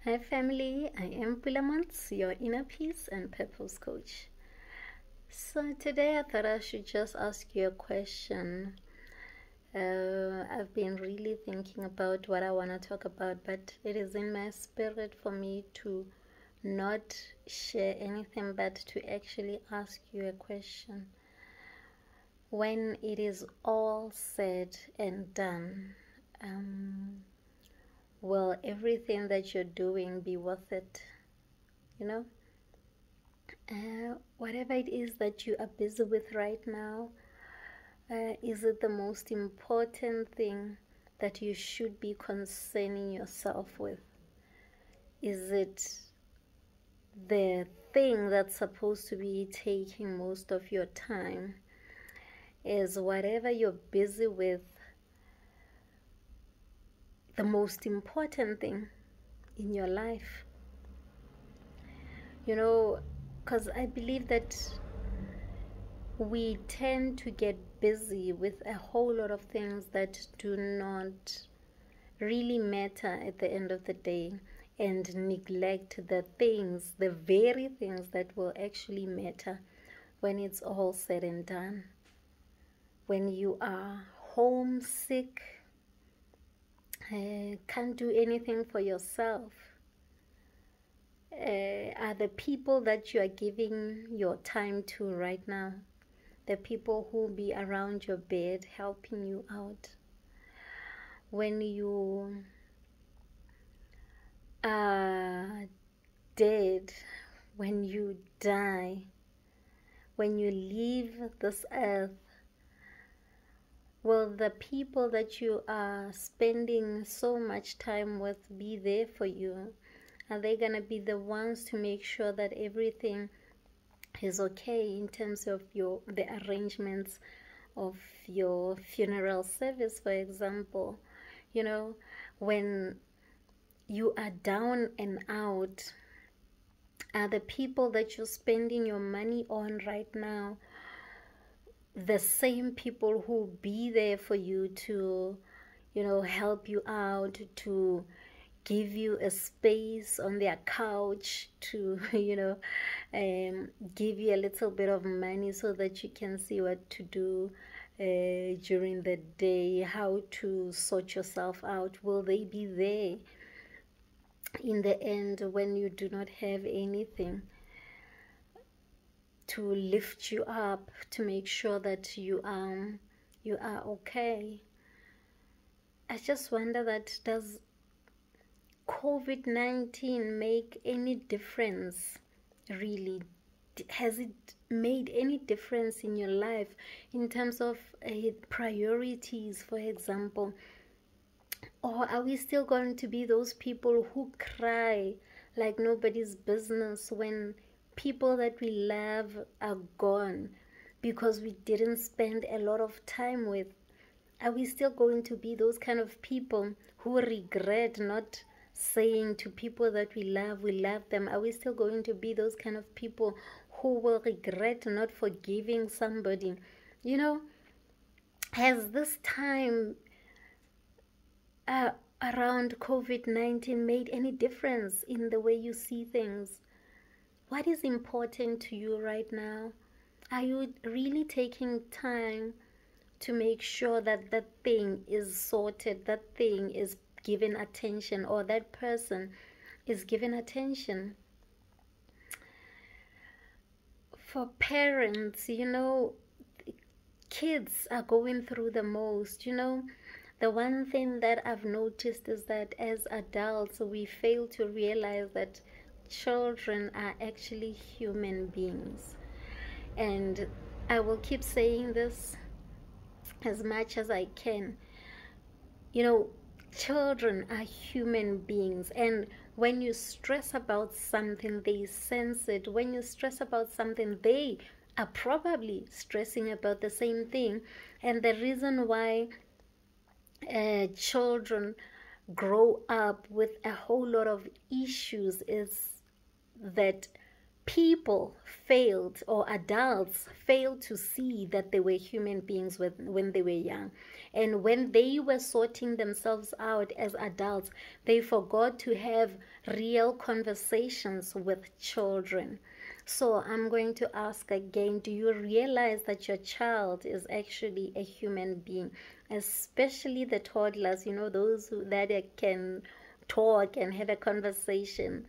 Hi family, I am Pulaa Montz, your inner peace and purpose coach. So today I thought I should just ask you a question. I've been really thinking about what I want to talk about, but it is in my spirit for me to not share anything but to actually ask you a question. When it is all said and done, will everything that you're doing be worth it? You know? Whatever it is that you are busy with right now, is it the most important thing that you should be concerning yourself with? Is it the thing that's supposed to be taking most of your time? Is whatever you're busy with the most important thing in your life? Because I believe that we tend to get busy with a whole lot of things that do not really matter at the end of the day, and neglect the very things that will actually matter when it's all said and done. When you are homesick, can't do anything for yourself, are the people that you are giving your time to right now the people who will be around your bed helping you out? When you are dead, when you die, when you leave this earth, will the people that you are spending so much time with be there for you? Are they going to be the ones to make sure that everything is okay in terms of the arrangements of your funeral service, for example? When you are down and out, are the people that you're spending your money on right now the same people who will be there for you to help you out, to give you a space on their couch, to give you a little bit of money so that you can see what to do during the day, how to sort yourself out? Will they be there in the end when you do not have anything to lift you up, to make sure that you are okay? I just wonder that, does COVID-19 make any difference really? Has it made any difference in your life in terms of priorities, for example? Or are we still going to be those people who cry like nobody's business when people that we love are gone because we didn't spend a lot of time with? Are we still going to be those kind of people who regret not saying to people that we love them? Are we still going to be those kind of people who will regret not forgiving somebody? Has this time around COVID-19 made any difference in the way you see things? What is important to you right now? Are you really taking time to make sure that that thing is sorted, that thing is given attention, or that person is given attention? For parents, kids are going through the most. The one thing that I've noticed is that as adults, we fail to realize that children are actually human beings. And I will keep saying this as much as I can. Children are human beings, and when you stress about something, they sense it. When you stress about something, they are probably stressing about the same thing. And the reason why children grow up with a whole lot of issues is that people failed, or adults failed to see that they were human beings when they were young. And when they were sorting themselves out as adults, they forgot to have real conversations with children. So I'm going to ask again, do you realize that your child is actually a human being? Especially the toddlers, those that can talk and have a conversation.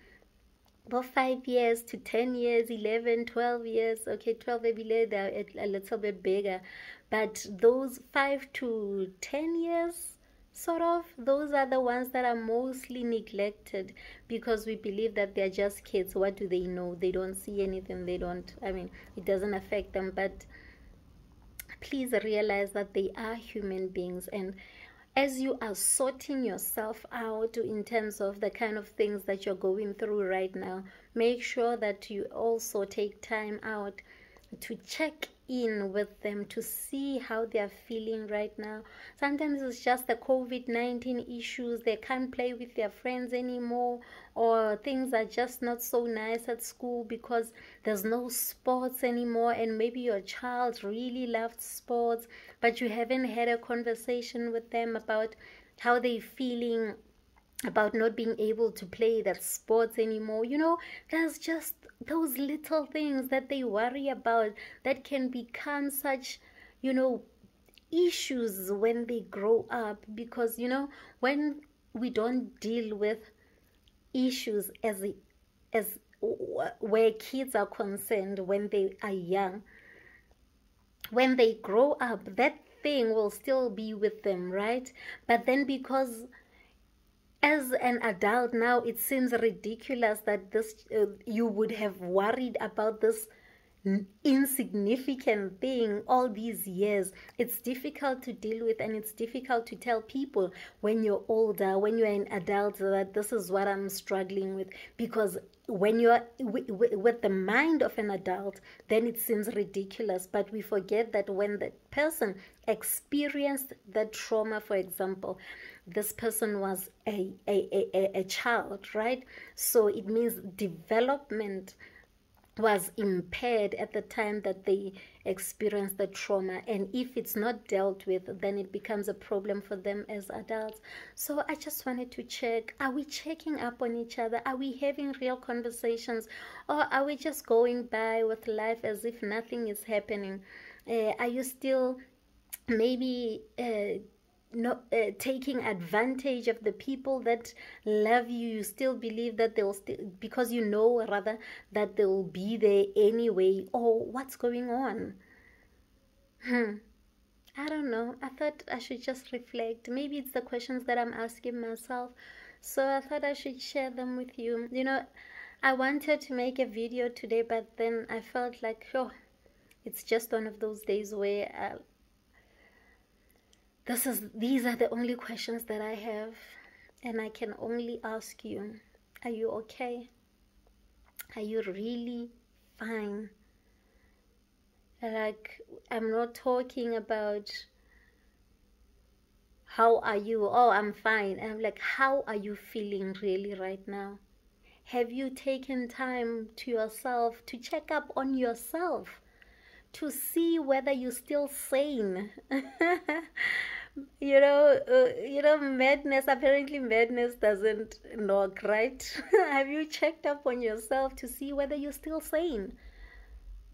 About 5 years to 10 years, 11, 12 years. Okay, 12 maybe they're a little bit bigger. But those 5 to 10 years, sort of, those are the ones that are mostly neglected because we believe that they're just kids. What do they know? They don't see anything. It doesn't affect them. But please realize that they are human beings, and as you are sorting yourself out in terms of the kind of things that you're going through right now, make sure that you also take time out to check in with them to see how they are feeling right now. Sometimes it's just the COVID-19 issues. They can't play with their friends anymore, or things are just not so nice at school because there's no sports anymore, and maybe your child really loved sports, but you haven't had a conversation with them about how they're feeling about not being able to play that sports anymore. There's just those little things that they worry about that can become such, issues when they grow up, because, when we don't deal with issues as where kids are concerned when they are young, when they grow up, that thing will still be with them, right? But then, because as an adult now, it seems ridiculous that you would have worried about this insignificant thing all these years. It's difficult to deal with, and it's difficult to tell people when you're older, when you're an adult, that this is what I'm struggling with, because when you're with the mind of an adult, then it seems ridiculous. But we forget that when the person experienced that trauma, for example, this person was a child, right? So it means development was impaired at the time that they experienced the trauma, and if it's not dealt with, then it becomes a problem for them as adults. So I just wanted to check, are we checking up on each other? Are we having real conversations, or are we just going by with life as if nothing is happening? Are you still maybe not taking advantage of the people that love you? You still believe that they'll still, because rather that they'll be there anyway, or what's going on? I don't know. I thought I should just reflect. Maybe it's the questions that I'm asking myself, so I thought I should share them with you. I wanted to make a video today, but then I felt like, it's just one of those days where these are the only questions that I have, and I can only ask you, are you okay? Are you really fine? Like, I'm not talking about how are you? Oh, I'm fine. I'm like, how are you feeling really right now? Have you taken time to yourself to check up on yourself, to see whether you're still sane? Madness, apparently madness doesn't knock, right? Have you checked up on yourself to see whether you're still sane?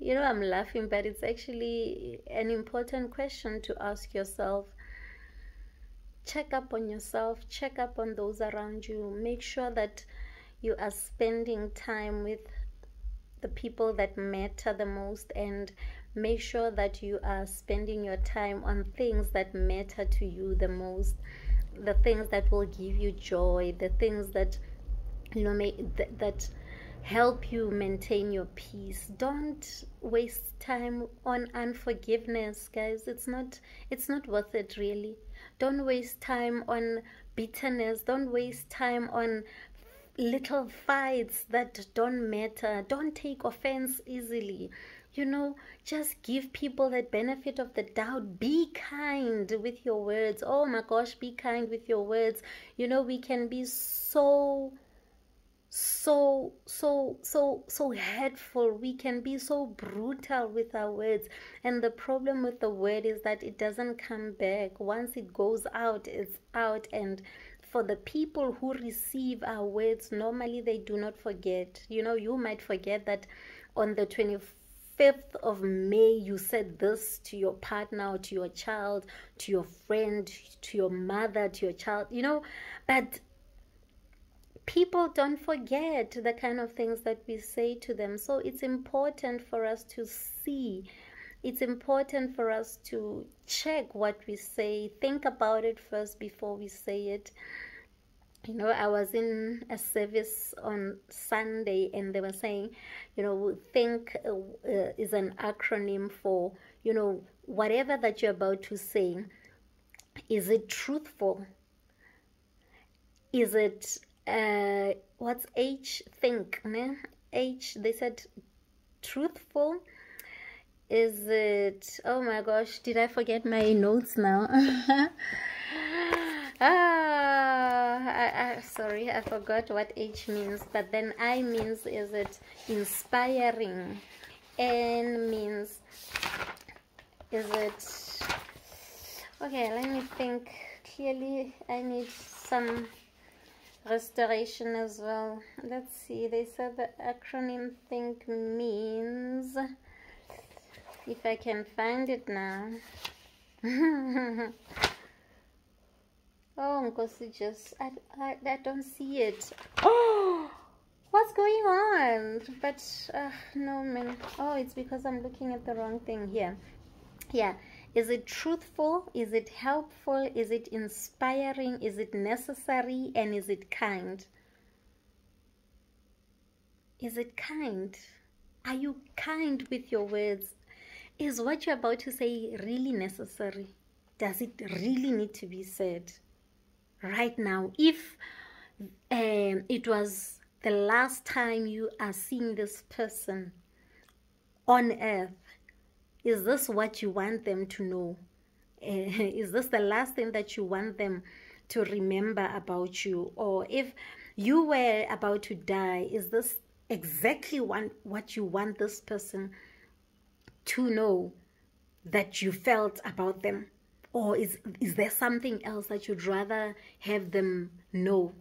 I'm laughing, but it's actually an important question to ask yourself. Check up on yourself, check up on those around you. Make sure that you are spending time with the people that matter the most, and make sure that you are spending your time on things that matter to you the most, the things that will give you joy, the things that that help you maintain your peace. Don't waste time on unforgiveness, guys. It's not worth it, really. Don't waste time on bitterness. Don't waste time on little fights that don't matter. Don't take offense easily. Just give people the benefit of the doubt. Be kind with your words. Oh my gosh, be kind with your words. We can be so so hurtful. We can be so brutal with our words, and the problem with the word is that it doesn't come back. Once it goes out, it's out. And for the people who receive our words, normally they do not forget. You might forget that on the 25th of May you said this to your partner, or to your child, to your friend, to your mother, to your child, but people don't forget the kind of things that we say to them. So it's important for us to see. It's important for us to check what we say. Think about it first before we say it. I was in a service on Sunday, and they were saying, think is an acronym for, whatever that you're about to say. Is it truthful? Is it what's H? Think, ne? H, they said truthful. Is it, oh my gosh, did I forget my notes now? Sorry, I forgot what H means. But then I means, is it inspiring? N means, is it, okay, let me think clearly. I need some restoration as well. Let's see, they said the acronym think means, if I can find it now. Oh, Nkosi, I don't see it. Oh, what's going on? But no, man. Oh, it's because I'm looking at the wrong thing here. Yeah. Is it truthful? Is it helpful? Is it inspiring? Is it necessary? And is it kind? Is it kind? Are you kind with your words? Is what you're about to say really necessary? Does it really need to be said right now? If it was the last time you are seeing this person on earth, is this what you want them to know? Is this the last thing that you want them to remember about you? Or if you were about to die, is this exactly what you want this person to know that you felt about them? Or is there something else that you'd rather have them know?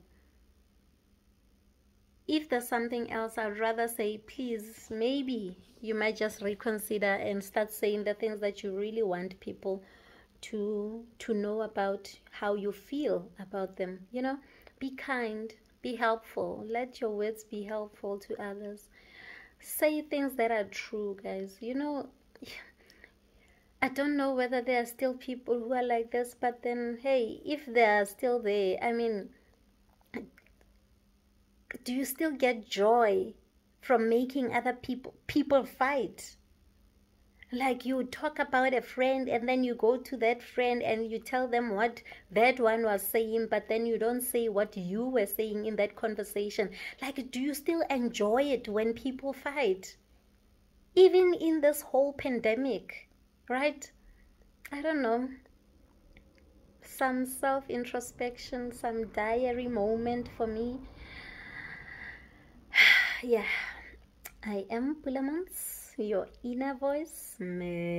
If there's something else, I'd rather say, please, maybe you might just reconsider and start saying the things that you really want people to know about how you feel about them. Be kind, be helpful. Let your words be helpful to others. Say things that are true, guys. I don't know whether there are still people who are like this, but then, hey, if they are still there, I mean, do you still get joy from making other people fight? Like, you talk about a friend, and then you go to that friend and you tell them what that one was saying, but then you don't say what you were saying in that conversation. Like, do you still enjoy it when people fight? Even in this whole pandemic, right? I don't know. Some self-introspection, some diary moment for me. Yeah, I am Pulaa Montz, your inner voice magnified.